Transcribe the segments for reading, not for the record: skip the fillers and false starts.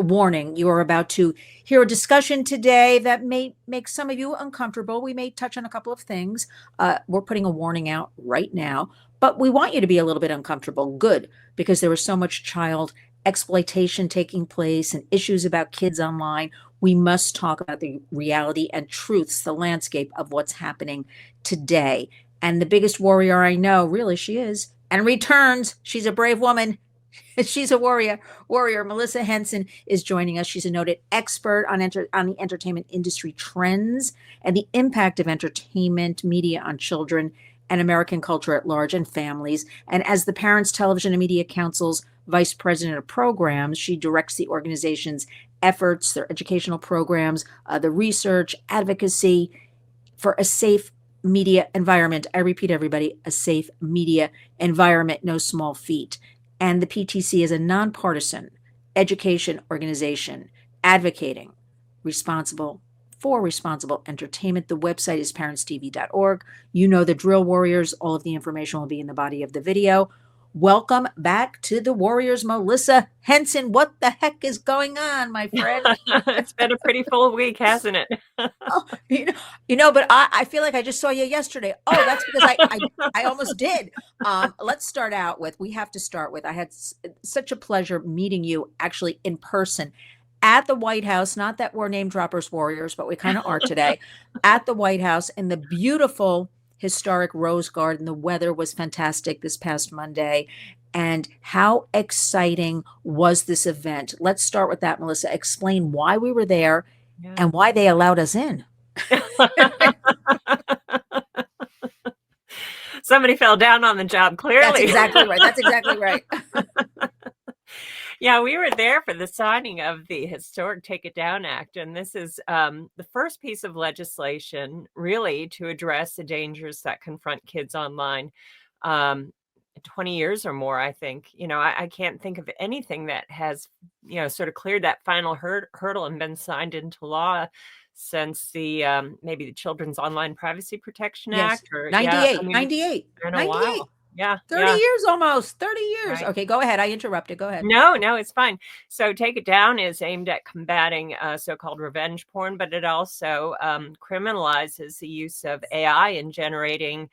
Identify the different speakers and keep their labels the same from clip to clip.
Speaker 1: warning, you are about to hear a discussion today that may make some of you uncomfortable. We may touch on a couple of things. We're putting a warning out right now, but we want you to be a little bit uncomfortable. Good, because there is so much child exploitation taking place and issues about kids online. We must talk about the reality and truths, the landscape of what's happening today. And the biggest warrior I know, really, she is, and returns. She's a brave woman. She's a warrior. Melissa Henson is joining us. She's a noted expert on the entertainment industry trends and the impact of entertainment media on children and American culture at large and families. And as the Parents Television and Media Council's vice president of programs, she directs the organization's efforts, their educational programs, the research, advocacy for a safe media environment. I repeat, everybody, a safe media environment, no small feat. And the PTC is a nonpartisan education organization advocating responsible entertainment. The website is parentstv.org. You know the drill, warriors. All of the information will be in the body of the video. Welcome back to the Warriors, Melissa Henson. What the heck is going on, my friend?
Speaker 2: It's been a pretty full week, hasn't it?
Speaker 1: Oh, but I feel like I just saw you yesterday. Oh, that's because I almost did. Let's start out with, we have to start with, I had such a pleasure meeting you actually in person at the White House. Not that we're name droppers warriors, but we kind of are today. At the White House in the beautiful historic Rose Garden. The weather was fantastic this past Monday. And how exciting was this event? Let's start with that, Melissa. Explain why we were there and why they allowed us in.
Speaker 2: Somebody fell down on the job, clearly.
Speaker 1: That's exactly right. That's exactly right.
Speaker 2: Yeah, we were there for the signing of the historic Take It Down Act. And this is the first piece of legislation really to address the dangers that confront kids online. 20 years or more, I think. I can't think of anything that has, sort of cleared that final hurdle and been signed into law since the maybe the Children's Online Privacy Protection Act. Or
Speaker 1: 98.
Speaker 2: Been a while. Yeah.
Speaker 1: 30 years almost. 30 years.
Speaker 2: Right.
Speaker 1: Okay, go ahead. I interrupted. Go ahead.
Speaker 2: No, it's fine. So Take It Down is aimed at combating so-called revenge porn, but it also criminalizes the use of AI in generating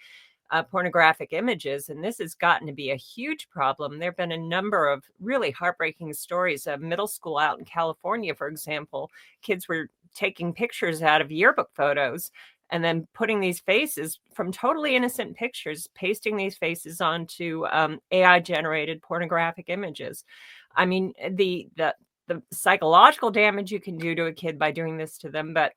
Speaker 2: pornographic images. And this has gotten to be a huge problem. There have been a number of really heartbreaking stories. Of middle school out in California, for example, kids were taking pictures out of yearbook photos and then putting these faces from totally innocent pictures, pasting these faces onto AI-generated pornographic images. I mean, the psychological damage you can do to a kid by doing this to them, but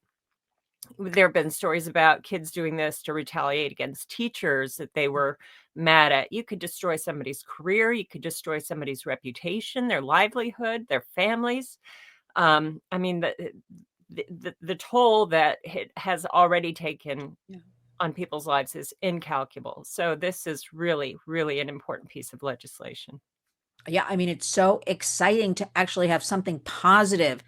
Speaker 2: there have been stories about kids doing this to retaliate against teachers that they were mad at. You could destroy somebody's career. You could destroy somebody's reputation, their livelihood, their families. I mean, the toll that it has already taken on people's lives is incalculable. So this is really, really an important piece of legislation.
Speaker 1: Yeah, I mean, it's so exciting to actually have something positive,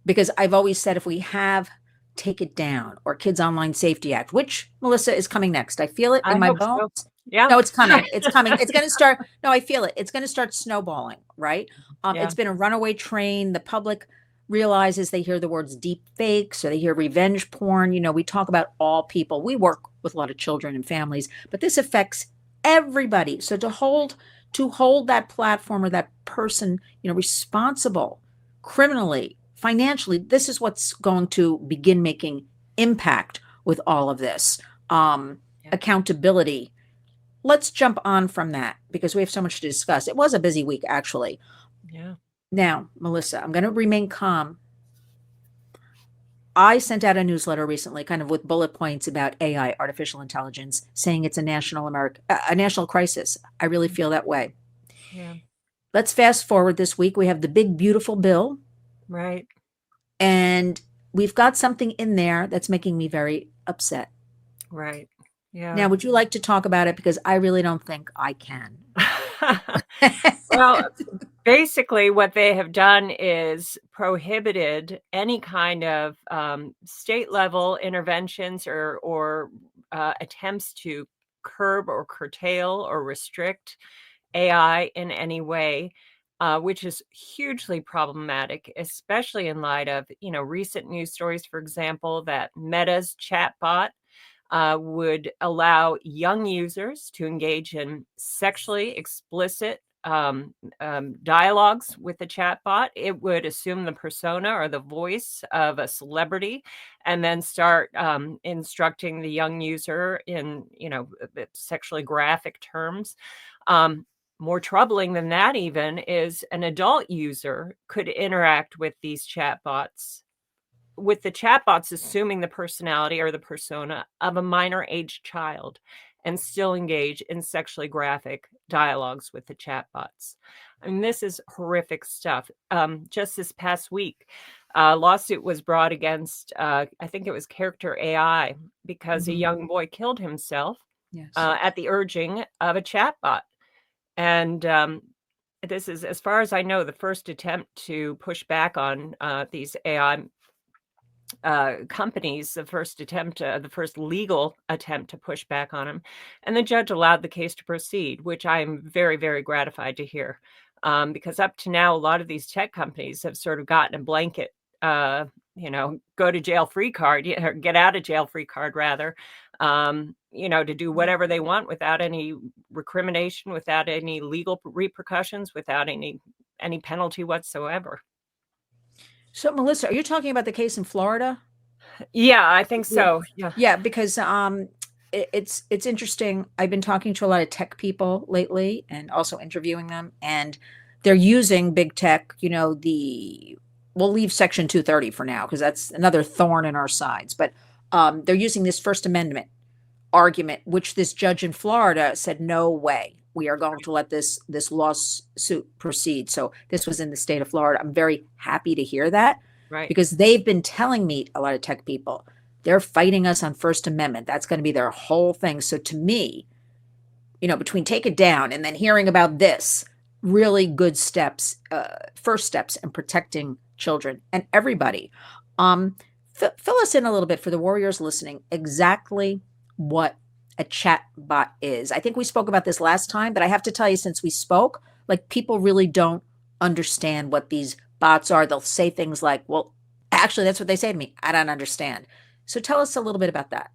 Speaker 1: because I've always said if we have Take It Down or Kids Online Safety Act, which, Melissa, is coming next. I feel it in my bones. So.
Speaker 2: Yeah.
Speaker 1: No, it's coming. It's coming. It's going to start. No, I feel it. It's going to start snowballing, right? It's been a runaway train. The public realizes, they hear the words deep fakes or they hear revenge porn. We talk about all people. We work with a lot of children and families, but this affects everybody. So to hold that platform or that person, responsible criminally, financially, this is what's going to begin making impact with all of this. Accountability. Let's jump on from that because we have so much to discuss. It was a busy week, actually.
Speaker 2: Yeah.
Speaker 1: Now, Melissa, I'm going to remain calm. I sent out a newsletter recently, kind of with bullet points about AI, artificial intelligence, saying it's a national crisis. I really feel that way.
Speaker 2: Yeah.
Speaker 1: Let's fast forward this week. We have the big, beautiful bill.
Speaker 2: Right.
Speaker 1: And we've got something in there that's making me very upset.
Speaker 2: Right. Yeah.
Speaker 1: Now, would you like to talk about it? Because I really don't think I can.
Speaker 2: Well, basically what they have done is prohibited any kind of state level interventions or attempts to curb or curtail or restrict AI in any way. which is hugely problematic, especially in light of, recent news stories, for example, that Meta's chatbot would allow young users to engage in sexually explicit dialogues with the chatbot. It would assume the persona or the voice of a celebrity and then start instructing the young user in, sexually graphic terms. More troubling than that even is an adult user could interact with these chatbots, with the chatbots assuming the personality or the persona of a minor aged child and still engage in sexually graphic dialogues with the chatbots. I mean, this is horrific stuff. Just this past week, a lawsuit was brought against, I think it was Character AI, because a young boy killed himself at the urging of a chatbot. And this is, as far as I know, the first attempt to push back on these AI companies, the first legal attempt to push back on them. And the judge allowed the case to proceed, which I'm very, very gratified to hear. Because up to now, a lot of these tech companies have sort of gotten a blanket, go to jail free card, or get out of jail free card rather, to do whatever they want without any recrimination, without any legal repercussions, without any penalty whatsoever.
Speaker 1: So, Melissa, are you talking about the case in Florida?
Speaker 2: Yeah, I think so.
Speaker 1: Yeah, because it's interesting. I've been talking to a lot of tech people lately and also interviewing them, and they're using big tech, we'll leave Section 230 for now because that's another thorn in our sides. But they're using this First Amendment argument, which this judge in Florida said, no way, we are going to let this lawsuit proceed. So this was in the state of Florida. I'm very happy to hear that,
Speaker 2: right?
Speaker 1: Because they've been telling me, a lot of tech people, they're fighting us on First Amendment. That's going to be their whole thing. So to me, between take it down and then hearing about this, really good steps, first steps in protecting children and everybody. Fill us in a little bit for the warriors listening, exactly what a chat bot is. I think we spoke about this last time, but I have to tell you, since we spoke, like, people really don't understand what these bots are. They'll say things like, well, actually, that's what they say to me. I don't understand. So tell us a little bit about that.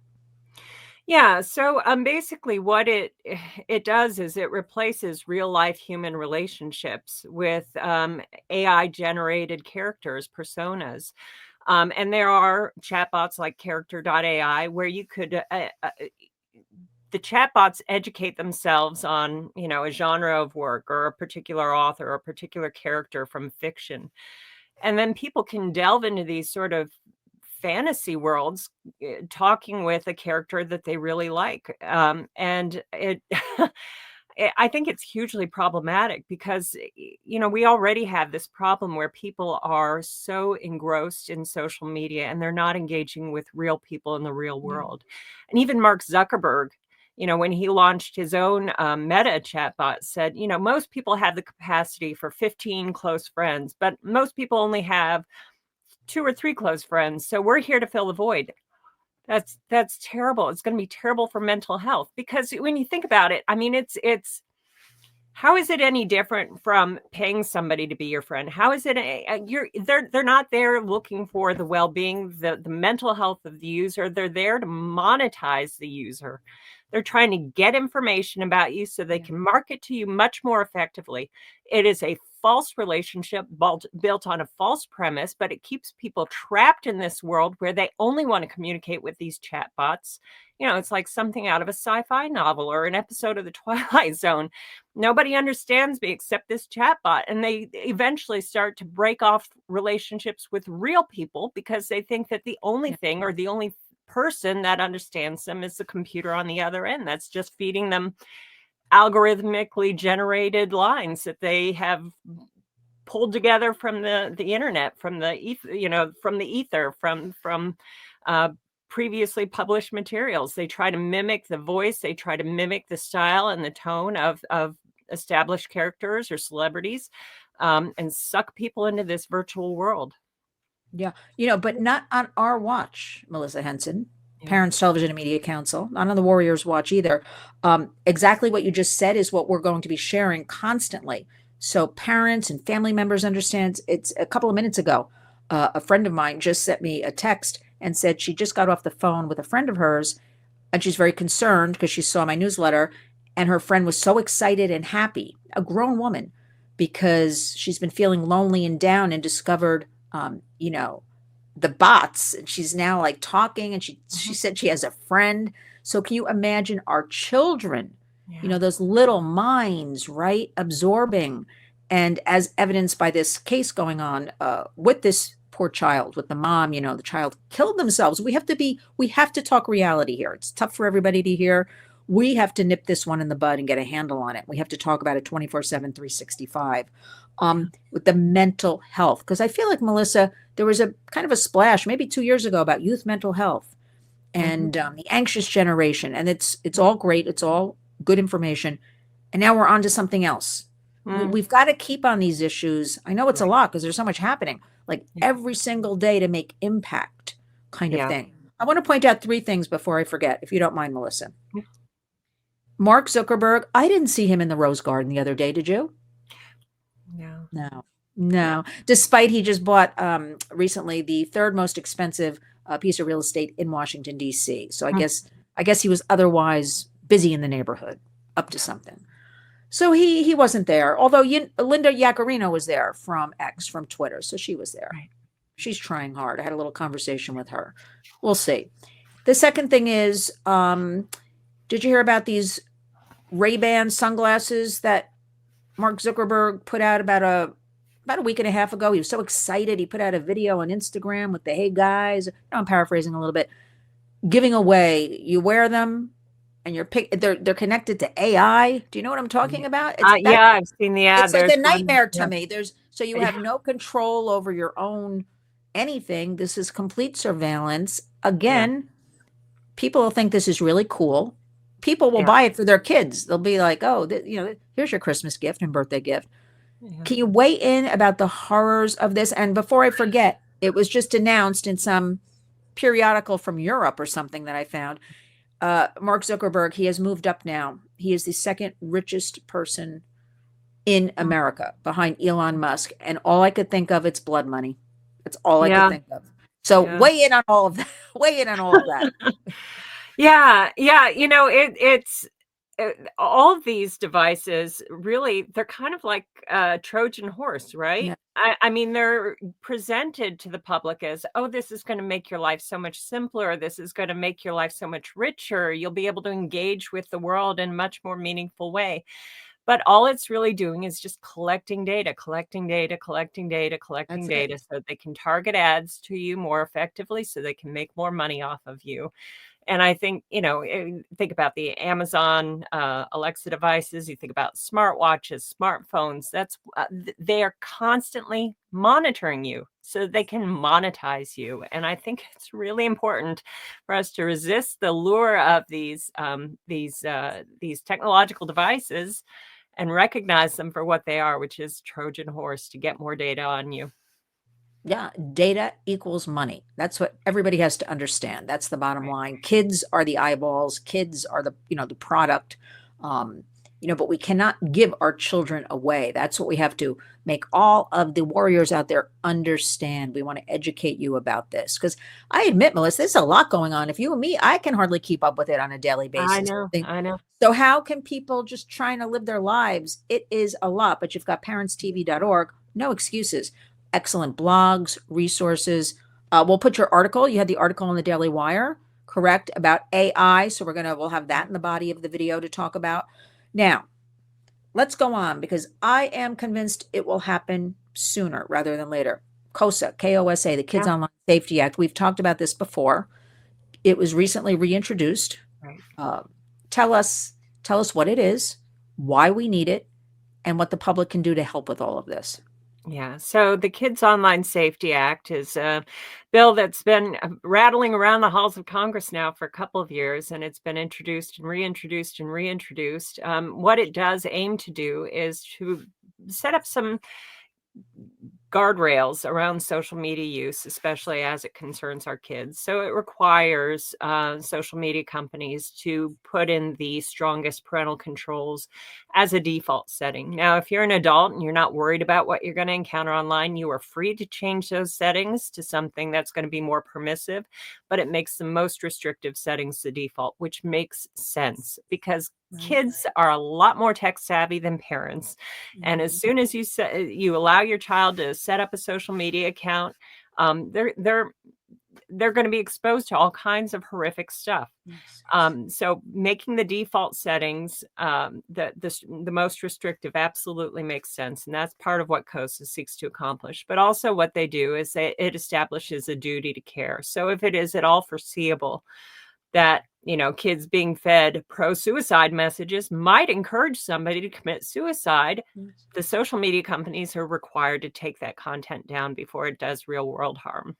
Speaker 2: Yeah, so basically what it does is it replaces real life human relationships with AI generated characters, personas. And there are chatbots like character.ai where you could the chatbots educate themselves on, a genre of work or a particular author or a particular character from fiction. And then people can delve into these sort of fantasy worlds, talking with a character that they really like. And it, I think it's hugely problematic because, we already have this problem where people are so engrossed in social media and they're not engaging with real people in the real world. And even Mark Zuckerberg, when he launched his own Meta chatbot, said, most people have the capacity for 15 close friends, but most people only have 2 or 3 close friends. So we're here to fill the void. That's terrible. It's going to be terrible for mental health because when you think about it, I mean, it's how is it any different from paying somebody to be your friend? How is it they're not there looking for the well-being, the mental health of the user. They're there to monetize the user. They're trying to get information about you so they can market to you much more effectively. It is a false relationship built on a false premise, but it keeps people trapped in this world where they only want to communicate with these chatbots. It's like something out of a sci-fi novel or an episode of The Twilight Zone. Nobody understands me except this chatbot. And they eventually start to break off relationships with real people because they think that the only thing or the only person that understands them is the computer on the other end that's just feeding them algorithmically generated lines that they have pulled together from the internet, from the ether, from previously published materials. They try to mimic the voice, they try to mimic the style and the tone of established characters or celebrities, and suck people into this virtual world.
Speaker 1: Yeah. But not on our watch, Melissa Henson, Parents Television and Media Council, not on the Warriors watch either. Exactly what you just said is what we're going to be sharing constantly. so parents and family members understand. It's a couple of minutes ago, a friend of mine just sent me a text and said she just got off the phone with a friend of hers, and she's very concerned because she saw my newsletter, and her friend was so excited and happy, a grown woman, because she's been feeling lonely and down and discovered, the bots, and she's now like talking, and she said she has a friend. So can you imagine our children,
Speaker 2: Yeah.
Speaker 1: those little minds, right, absorbing, and as evidenced by this case going on with this poor child, with the mom, the child killed themselves. We have to talk reality here. It's tough for everybody to hear. We have to nip this one in the bud and get a handle on it. We have to talk about it 24/7, 365, with the mental health. Because I feel like, Melissa, there was a kind of a splash maybe 2 years ago about youth mental health and the anxious generation. And it's all great. It's all good information. And now we're on to something else. We've got to keep on these issues. I know it's a lot because there's so much happening, like every single day, to make impact kind of thing. I want to point out 3 things before I forget, if you don't mind, Melissa. Mark Zuckerberg, I didn't see him in the Rose Garden the other day. Did you? No. Despite he just bought recently the 3rd most expensive piece of real estate in Washington, D.C. So I guess he was otherwise busy in the neighborhood, up to something. So he wasn't there. Although Linda Yaccarino was there from X, from Twitter. So she was there.
Speaker 2: Right.
Speaker 1: She's trying hard. I had a little conversation with her. We'll see. The second thing is, did you hear about these Ray-Ban sunglasses that Mark Zuckerberg put out about a week and a half ago? He was so excited. He put out a video on Instagram with the "Hey guys," I'm paraphrasing a little bit, giving away. You wear them, and they're connected to AI. Do you know what I'm talking about?
Speaker 2: I've seen the ad.
Speaker 1: It's like
Speaker 2: There's
Speaker 1: a nightmare to
Speaker 2: one,
Speaker 1: me. So you have no control over your own anything. This is complete surveillance. Again, people will think this is really cool. People will buy it for their kids. They'll be like, "Oh, here's your Christmas gift and birthday gift." Can you weigh in about the horrors of this? And before I forget, it was just announced in some periodical from Europe or something that I found. Mark Zuckerberg, he has moved up now. He is the 2nd richest person in America behind Elon Musk. And all I could think of, it's blood money. That's all I could think of. So weigh in on all of that. Weigh in on all of that.
Speaker 2: It's all of these devices, really, they're kind of like a Trojan horse, right?
Speaker 1: Yeah.
Speaker 2: I mean, they're presented to the public as, oh, this is going to make your life so much simpler. This is going to make your life so much richer. You'll be able to engage with the world in a much more meaningful way. But all it's really doing is just collecting data so they can target ads to you more effectively, so they can make more money off of you. And I think, think about the Amazon Alexa devices, you think about smartwatches, smartphones, they are constantly monitoring you so they can monetize you. And I think it's really important for us to resist the lure of these technological devices and recognize them for what they are, which is Trojan horse to get more data on you.
Speaker 1: Yeah, data equals money. That's what everybody has to understand. That's the bottom line. Kids are the eyeballs. Kids are the product. But we cannot give our children away. That's what we have to make all of the warriors out there understand. We want to educate you about this, because I admit, Melissa, there's a lot going on. If you and me, I can hardly keep up with it on a daily basis.
Speaker 2: I know.
Speaker 1: So how can people just trying to live their lives? It is a lot, but you've got parentstv.org. No excuses. Excellent blogs, resources. We'll put your article. You had the article on the Daily Wire, correct, about AI. So we'll have that in the body of the video to talk about. Now, let's go on, because I am convinced it will happen sooner rather than later. KOSA, K-O-S-A, the Kids Online Safety Act. We've talked about this before. It was recently reintroduced.
Speaker 2: Right.
Speaker 1: Tell us what it is, why we need it, and what the public can do to help with all of this.
Speaker 2: Yeah. So the Kids Online Safety Act is a bill that's been rattling around the halls of Congress now for a couple of years, and it's been introduced and reintroduced and reintroduced. What it does aim to do is to set up some guardrails around social media use, especially as it concerns our kids. So it requires social media companies to put in the strongest parental controls as a default setting. Now, if you're an adult and you're not worried about what you're going to encounter online, you are free to change those settings to something that's going to be more permissive, but it makes the most restrictive settings the default, which makes sense because kids are a lot more tech savvy than parents. And as soon as you allow your child to set up a social media account, they're going to be exposed to all kinds of horrific stuff. So making the default settings the most restrictive absolutely makes sense. And that's part of what COSA seeks to accomplish. But also what they do is it establishes a duty to care. So if it is at all foreseeable that, kids being fed pro-suicide messages might encourage somebody to commit suicide, the social media companies are required to take that content down before it does real world harm.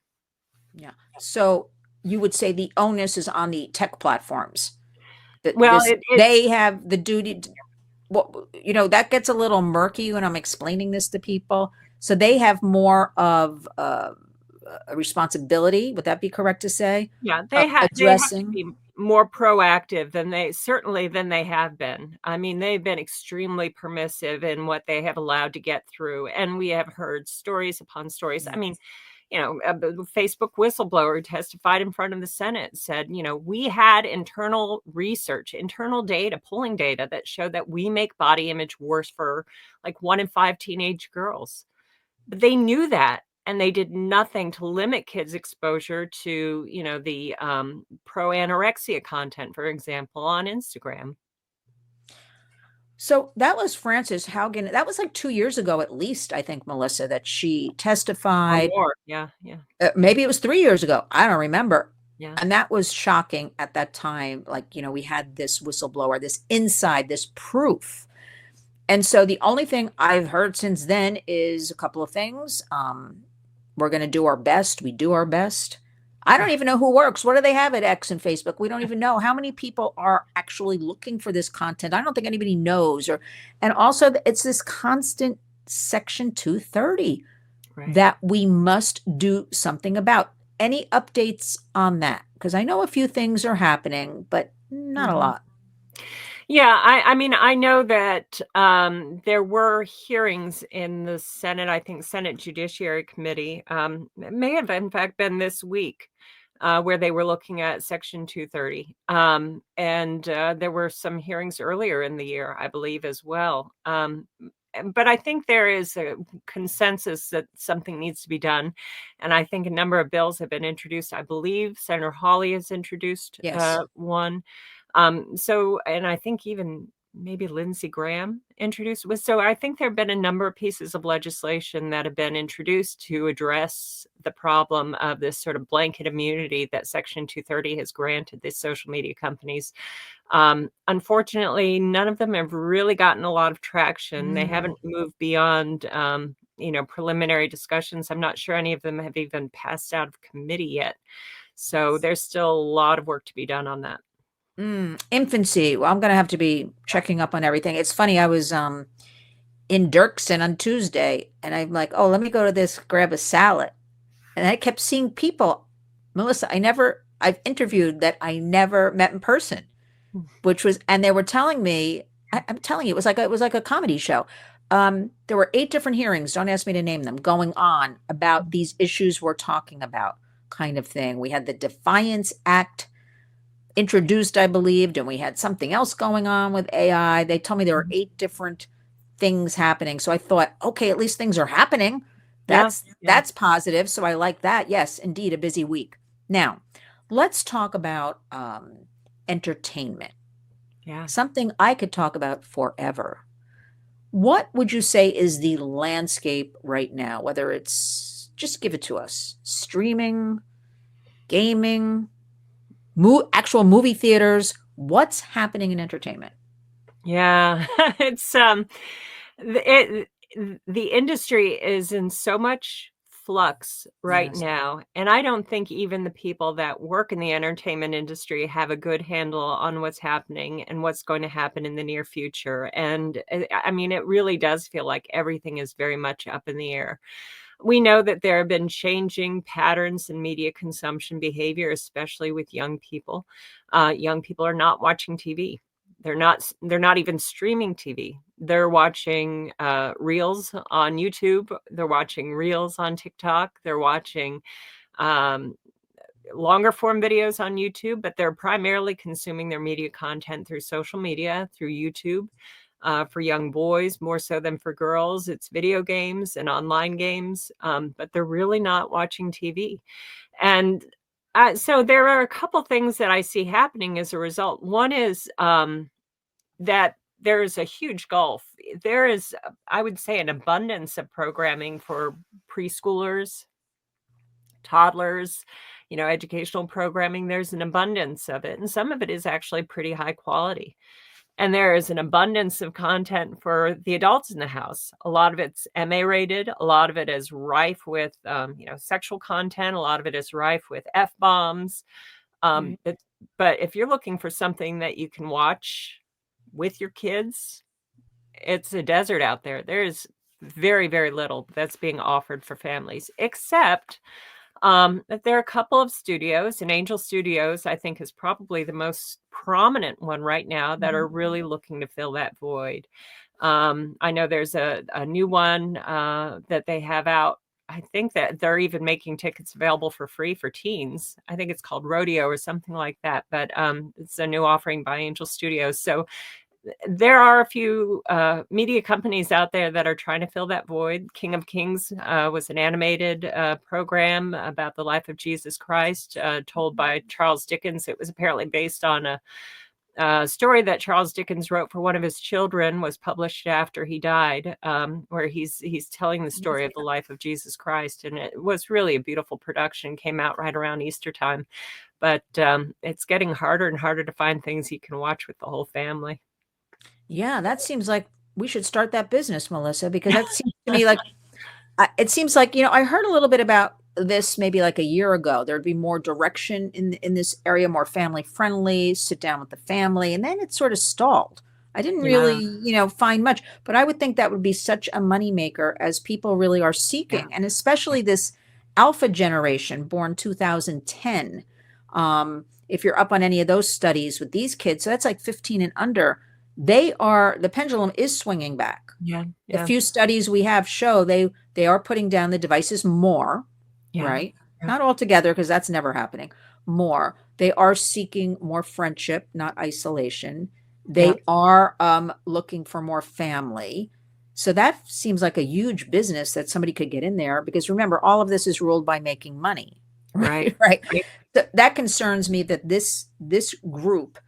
Speaker 1: Yeah. So you would say the onus is on the tech platforms.
Speaker 2: Well,
Speaker 1: they have the duty. That gets a little murky when I'm explaining this to people. So they have more of a responsibility. Would that be correct to say?
Speaker 2: Yeah, they have to be more proactive than they have been. I mean, they've been extremely permissive in what they have allowed to get through. And we have heard stories upon stories. I mean, a Facebook whistleblower who testified in front of the Senate said, we had internal research, internal data, polling data that showed that we make body image worse for like 1 in 5 teenage girls. But they knew that. And they did nothing to limit kids' exposure to, the pro-anorexia content, for example, on Instagram.
Speaker 1: So that was Frances Haugen. That was like 2 years ago, at least, I think, Melissa, that she testified.
Speaker 2: Or more. Yeah.
Speaker 1: Maybe it was 3 years ago. I don't remember.
Speaker 2: Yeah.
Speaker 1: And that was shocking at that time. Like, we had this whistleblower, this proof. And so the only thing I've heard since then is a couple of things. We're going to do our best. We do our best. I don't even know who works. What do they have at X and Facebook? We don't even know how many people are actually looking for this content. I don't think anybody knows. And also it's this constant Section 230 that we must do something about. Any updates on that? Because I know a few things are happening, but not a lot.
Speaker 2: Yeah, I mean, I know that there were hearings in the Senate, I think Senate Judiciary Committee. It may have, in fact, been this week where they were looking at Section 230. And there were some hearings earlier in the year, I believe, as well. But I think there is a consensus that something needs to be done. And I think a number of bills have been introduced. I believe Senator Hawley has introduced one. And I think even maybe Lindsey Graham introduced. So I think there have been a number of pieces of legislation that have been introduced to address the problem of this sort of blanket immunity that Section 230 has granted these social media companies. Unfortunately, none of them have really gotten a lot of traction. They haven't moved beyond, preliminary discussions. I'm not sure any of them have even passed out of committee yet. So there's still a lot of work to be done on that.
Speaker 1: Infancy. Well, I'm going to have to be checking up on everything. It's funny. I was in Dirksen on Tuesday and I'm like, oh, let me go to this, grab a salad. And I kept seeing people, Melissa, I've interviewed that I never met in person, and they were telling me, I'm telling you, it was like a comedy show. There were 8 different hearings, don't ask me to name them, going on about these issues we're talking about, kind of thing. We had the Defiance Act introduced, I believed, and we had something else going on with AI. They told me there were 8 different things happening. So I thought, okay, at least things are happening. That's positive. So I like that. Yes, indeed, a busy week. Now, let's talk about entertainment.
Speaker 2: Yeah.
Speaker 1: Something I could talk about forever. What would you say is the landscape right now? Whether it's, just give it to us, streaming, gaming, actual movie theaters, what's happening in entertainment?
Speaker 2: Yeah, it's the industry is in so much flux right now, and I don't think even the people that work in the entertainment industry have a good handle on what's happening and what's going to happen in the near future. And I mean, it really does feel like everything is very much up in the air. We know that there have been changing patterns in media consumption behavior, especially with young people. Young people are not watching TV. They're not even streaming TV. They're watching reels on YouTube. They're watching reels on TikTok. They're watching um, longer form videos on YouTube, but they're primarily consuming their media content through social media, through YouTube. For young boys, more so than for girls, it's video games and online games, but they're really not watching TV. And so there are a couple things that I see happening as a result. One is that there is a huge gulf. There is, I would say, an abundance of programming for preschoolers, toddlers, educational programming. There's an abundance of it, and some of it is actually pretty high quality. And there is an abundance of content for the adults in the house. A lot of it's MA rated. A lot of it is rife with, sexual content. A lot of it is rife with F-bombs.
Speaker 1: Right.
Speaker 2: But if you're looking for something that you can watch with your kids, it's a desert out there. There's very, very little that's being offered for families, except that there are a couple of studios, and Angel Studios, I think, is probably the most prominent one right now that are really looking to fill that void. I know there's a new one that they have out. I think that they're even making tickets available for free for teens. I think it's called Rodeo or something like that, but it's a new offering by Angel Studios. So there are a few media companies out there that are trying to fill that void. King of Kings was an animated program about the life of Jesus Christ, told by Charles Dickens. It was apparently based on a story that Charles Dickens wrote for one of his children, was published after he died, where he's telling the story of the life of Jesus Christ. And it was really a beautiful production, came out right around Easter time. But it's getting harder and harder to find things you can watch with the whole family.
Speaker 1: Yeah, that seems like we should start that business, Melissa, because that seems to me like it seems like, I heard a little bit about this maybe like a year ago. There'd be more direction in this area, more family friendly, sit down with the family, and then it sort of stalled. I didn't really, find much, but I would think that would be such a moneymaker as people really are seeking, and especially this alpha generation born 2010. If you're up on any of those studies with these kids, so that's like 15 and under, the pendulum is swinging back.
Speaker 2: Yeah.
Speaker 1: The few studies we have show they are putting down the devices more, right?
Speaker 2: Yeah.
Speaker 1: Not altogether, because that's never happening. More. They are seeking more friendship, not isolation. They are looking for more family. So that seems like a huge business that somebody could get in there, because remember, all of this is ruled by making money.
Speaker 2: Right.
Speaker 1: Right. That concerns me, that this group,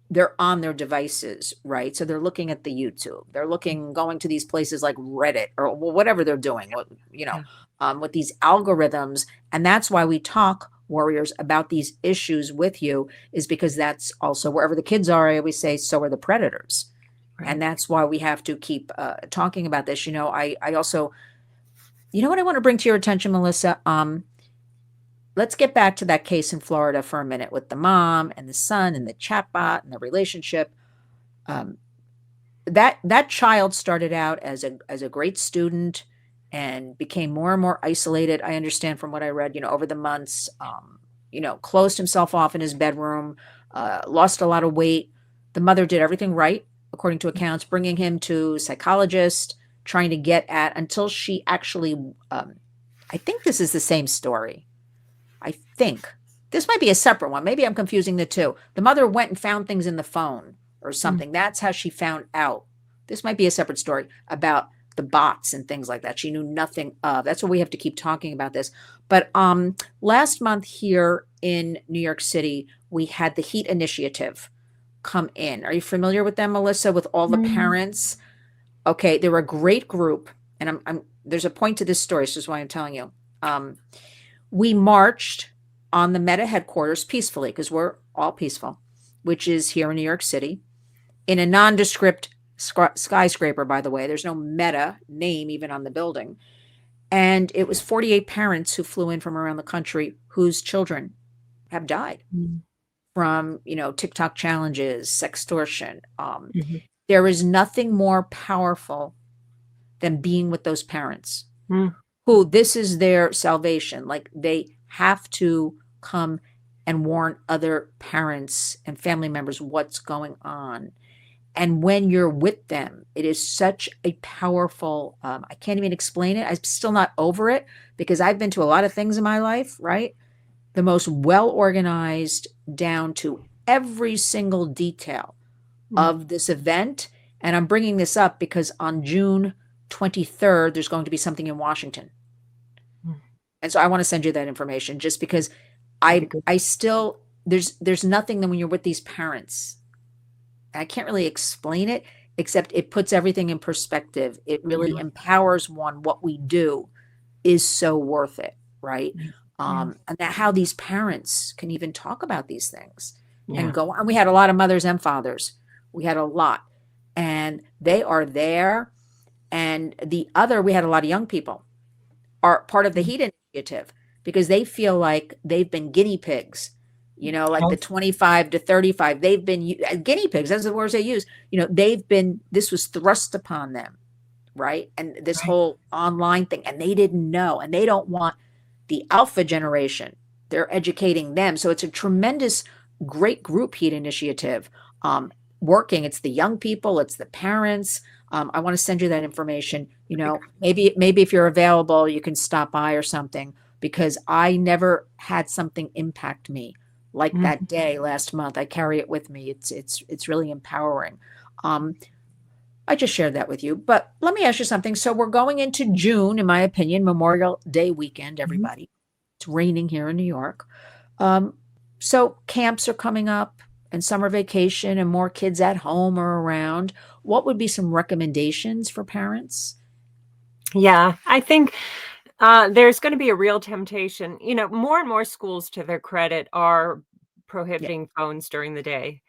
Speaker 1: they're on their devices, right? So they're looking at the YouTube. They're going to these places like Reddit or whatever they're doing, with these algorithms. And that's why we talk, warriors, about these issues with you, is because that's also wherever the kids are. I always say, so are the predators. Right. And that's why we have to keep talking about this. I also, what I want to bring to your attention, Melissa, let's get back to that case in Florida for a minute with the mom and the son and the chatbot and the relationship. That child started out as a great student and became more and more isolated. I understand from what I read, over the months, closed himself off in his bedroom, lost a lot of weight. The mother did everything right, according to accounts, bringing him to a psychologist, trying to get at, until she actually, I think this is the same story. I think this might be a separate one. Maybe I'm confusing the two. The mother went and found things in the phone or something. That's how she found out. This might be a separate story about the bots and things like that. She knew nothing of. That's why we have to keep talking about this. But last month here in New York City, we had the HEAT initiative come in. Are you familiar with them, Melissa, with all the parents? Okay, they were a great group. And there's a point to this story. So this is why I'm telling you. We marched on the Meta headquarters peacefully, because we're all peaceful, which is here in New York City, in a nondescript skyscraper, by the way. There's no Meta name even on the building. And it was 48 parents who flew in from around the country whose children have died from, TikTok challenges, sextortion. There is nothing more powerful than being with those parents who this is their salvation. Like they have to come and warn other parents and family members what's going on. And when you're with them, it is such a powerful, I can't even explain it. I'm still not over it because I've been to a lot of things in my life, right? The most well organized down to every single detail
Speaker 2: Mm.
Speaker 1: of this event. And I'm bringing this up because on June 23rd, there's going to be something in Washington.
Speaker 2: Mm.
Speaker 1: And so I want to send you that information just because
Speaker 2: That'd be good.
Speaker 1: I still, there's nothing that when you're with these parents, I can't really explain it, except it puts everything in perspective. It really
Speaker 2: Yeah.
Speaker 1: empowers one. What we do is so worth it, right?
Speaker 2: Yeah. Yeah.
Speaker 1: And that how these parents can even talk about these things and
Speaker 2: Yeah.
Speaker 1: go. And we had a lot of mothers and fathers. We had a lot, and they are there. And the other, we had a lot of young people are part of the
Speaker 2: Mm.
Speaker 1: HEAT initiative because they feel like they've been guinea pigs, like the
Speaker 2: Oh,
Speaker 1: 25 to 35, they've been guinea pigs. That's the words they use. This was thrust upon them, right? And this
Speaker 2: right.
Speaker 1: whole online thing, and they didn't know, and they don't want the alpha generation. They're educating them. So it's a tremendous, great group HEAT initiative working. It's the young people, it's the parents. I want to send you that information. Maybe if you're available, you can stop by or something because I never had something impact me like
Speaker 2: Mm.
Speaker 1: that day last month. I carry it with me. It's really empowering. I just shared that with you. But let me ask you something. So we're going into June, in my opinion, Memorial Day weekend,
Speaker 2: Mhm.
Speaker 1: everybody. It's raining here in New York. Um, so camps are coming up and summer vacation and more kids at home or around. What would be some recommendations for parents?
Speaker 2: Yeah, I think there's going to be a real temptation. More and more schools, to their credit, are
Speaker 1: Yeah.
Speaker 2: prohibiting phones during the day.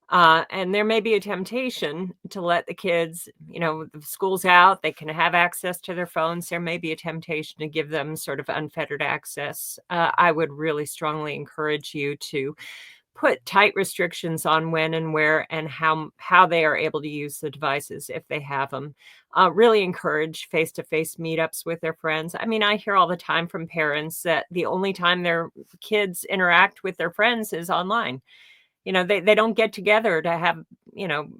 Speaker 2: And there may be a temptation to let the kids, the school's out, they can have access to their phones. There may be a temptation to give them sort of unfettered access. I would really strongly encourage you to put tight restrictions on when and where and how they are able to use the devices if they have them. Really encourage face-to-face meetups with their friends. I mean, I hear all the time from parents that the only time their kids interact with their friends is online. They don't get together to have,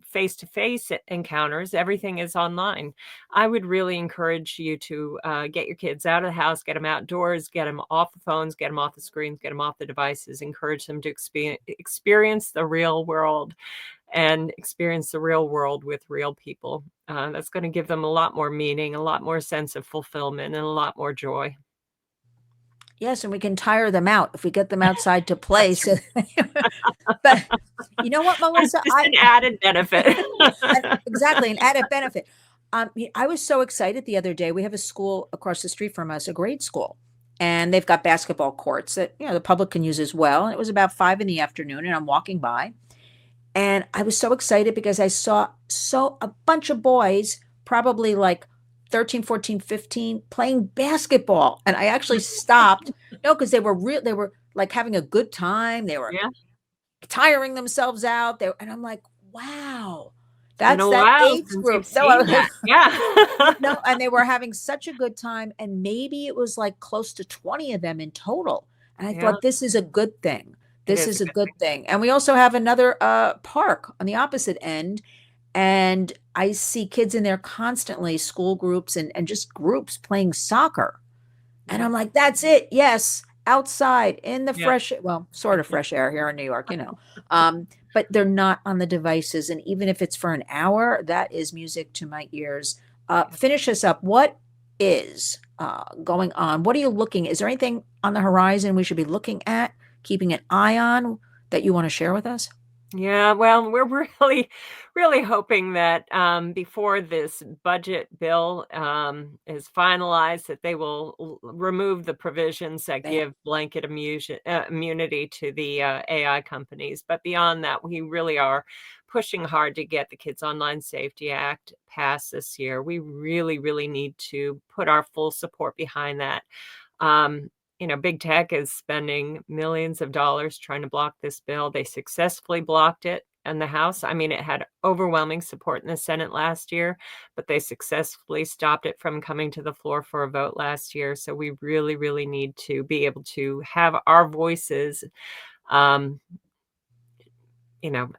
Speaker 2: face-to-face encounters. Everything is online. I would really encourage you to get your kids out of the house, get them outdoors, get them off the phones, get them off the screens, get them off the devices, encourage them to experience the real world and experience the real world with real people. That's going to give them a lot more meaning, a lot more sense of fulfillment, and a lot more joy.
Speaker 1: Yes, and we can tire them out if we get them outside to play.
Speaker 2: That's
Speaker 1: So, but you know what,
Speaker 2: That's
Speaker 1: Melissa?
Speaker 2: just an added benefit.
Speaker 1: Exactly, an added benefit. I was so excited the other day. We have a school across the street from us, a grade school, and they've got basketball courts that the public can use as well. And it was about 5 in the afternoon, and I'm walking by, and I was so excited because I saw a bunch of boys, probably like 13, 14, 15, playing basketball. And I actually stopped. No, because they were like having a good time. They were
Speaker 2: Yeah.
Speaker 1: tiring themselves out there. And I'm like, wow,
Speaker 2: It's been
Speaker 1: that's
Speaker 2: a
Speaker 1: that
Speaker 2: while
Speaker 1: age
Speaker 2: since
Speaker 1: group.
Speaker 2: you've seen that. Yeah.
Speaker 1: No, and they were having such a good time. And maybe it was like close to 20 of them in total. And I
Speaker 2: Yeah,
Speaker 1: thought, this is a good thing.
Speaker 2: it
Speaker 1: This
Speaker 2: is a
Speaker 1: is a
Speaker 2: good
Speaker 1: good thing. And we also have another park on the opposite end. And I see kids in there constantly, school groups and just groups playing soccer. And
Speaker 2: yeah,
Speaker 1: I'm like, that's it. Yes, outside in the
Speaker 2: yeah,
Speaker 1: fresh, well, sort of fresh air here in New York. But they're not on the devices. And even if it's for an hour, that is music to my ears.
Speaker 2: yeah.
Speaker 1: Finish us up. What is going on? What are you looking? Is there anything on the horizon we should be looking at, keeping an eye on that you want to share with us?
Speaker 2: Yeah, well, we're really, really hoping that before this budget bill is finalized, that they will remove the provisions that
Speaker 1: They
Speaker 2: give blanket immunity to the AI companies. But beyond that, we really are pushing hard to get the Kids Online Safety Act passed this year. We really, really need to put our full support behind that. Um, Big tech is spending millions of dollars trying to block this bill. They successfully blocked it in the House. I mean, it had overwhelming support in the Senate last year, but they successfully stopped it from coming to the floor for a vote last year. So we really, really need to be able to have our voices,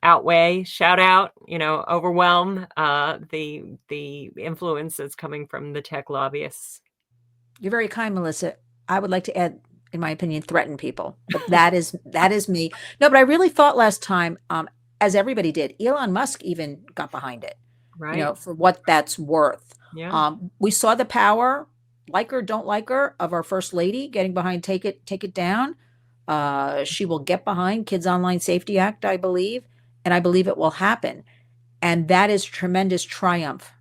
Speaker 2: outweigh, shout out, overwhelm the influence that's coming from the tech lobbyists.
Speaker 1: You're very kind, Melissa. I would like to add, in my opinion, threaten people, but that is me. No, but I really thought last time, as everybody did, Elon Musk even got behind it,
Speaker 2: Right.
Speaker 1: for what that's worth.
Speaker 2: Yeah.
Speaker 1: We saw the power, like her, don't like her, of our first lady getting behind take it down. She will get behind Kids Online Safety Act, I believe, and I believe it will happen. And that is tremendous triumph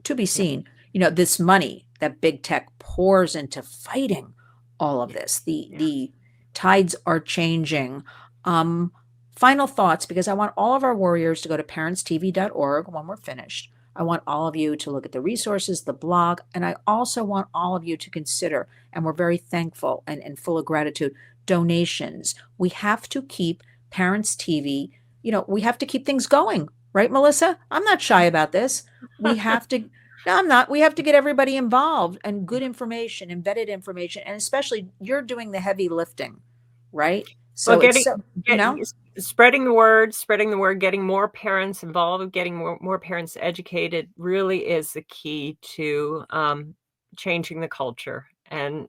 Speaker 1: to be seen. This money that big tech pours into fighting all of this. The tides are changing. Final thoughts, because I want all of our warriors to go to parentstv.org when we're finished. I want all of you to look at the resources, the blog, and I also want all of you to consider, and we're very thankful and full of gratitude, donations. We have to keep Parents TV, we have to keep things going, right, Melissa? I'm not shy about this. We have to, no, I'm not. We have to get everybody involved, and good information, embedded information, and especially you're doing the heavy lifting, right? So
Speaker 2: Well,
Speaker 1: it's so,
Speaker 2: spreading the word, getting more parents involved, getting more parents educated really is the key to changing the culture. And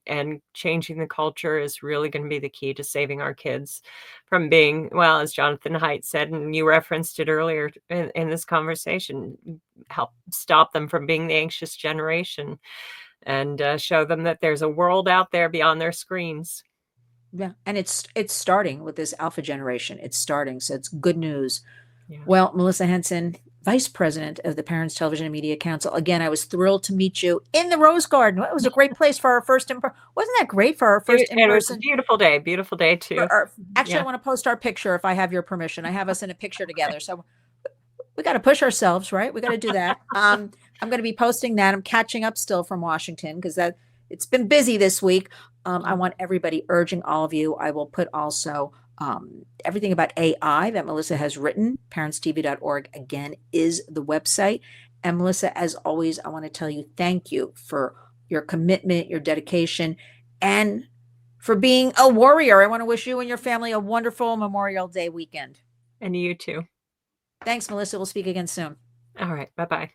Speaker 2: changing the culture is really going to be the key to saving our kids from being, well, as Jonathan Haidt said, and you referenced it earlier in this conversation, help stop them from being the anxious generation, and show them that there's a world out there beyond their screens.
Speaker 1: Yeah, and it's starting with this alpha generation. It's starting, so it's good news.
Speaker 2: Yeah.
Speaker 1: Well, Melissa Henson, Vice President of the Parents Television and Media Council. Again, I was thrilled to meet you in the Rose Garden. It was a great place for our first wasn't that great for our first in-person?
Speaker 2: It was a beautiful day too.
Speaker 1: Actually, I want to post our picture if I have your permission. I have us in a picture together, so we got to push ourselves, right? We got to do that. I'm going to be posting that. I'm catching up still from Washington because it's been busy this week. I want everybody, urging all of you. I will put also everything about AI that Melissa has written. Parentstv.org, again, is the website. And Melissa, as always, I want to tell you thank you for your commitment, your dedication, and for being a warrior. I want to wish you and your family a wonderful Memorial Day weekend.
Speaker 2: And you too.
Speaker 1: Thanks, Melissa. We'll speak again soon.
Speaker 2: All right. Bye-bye.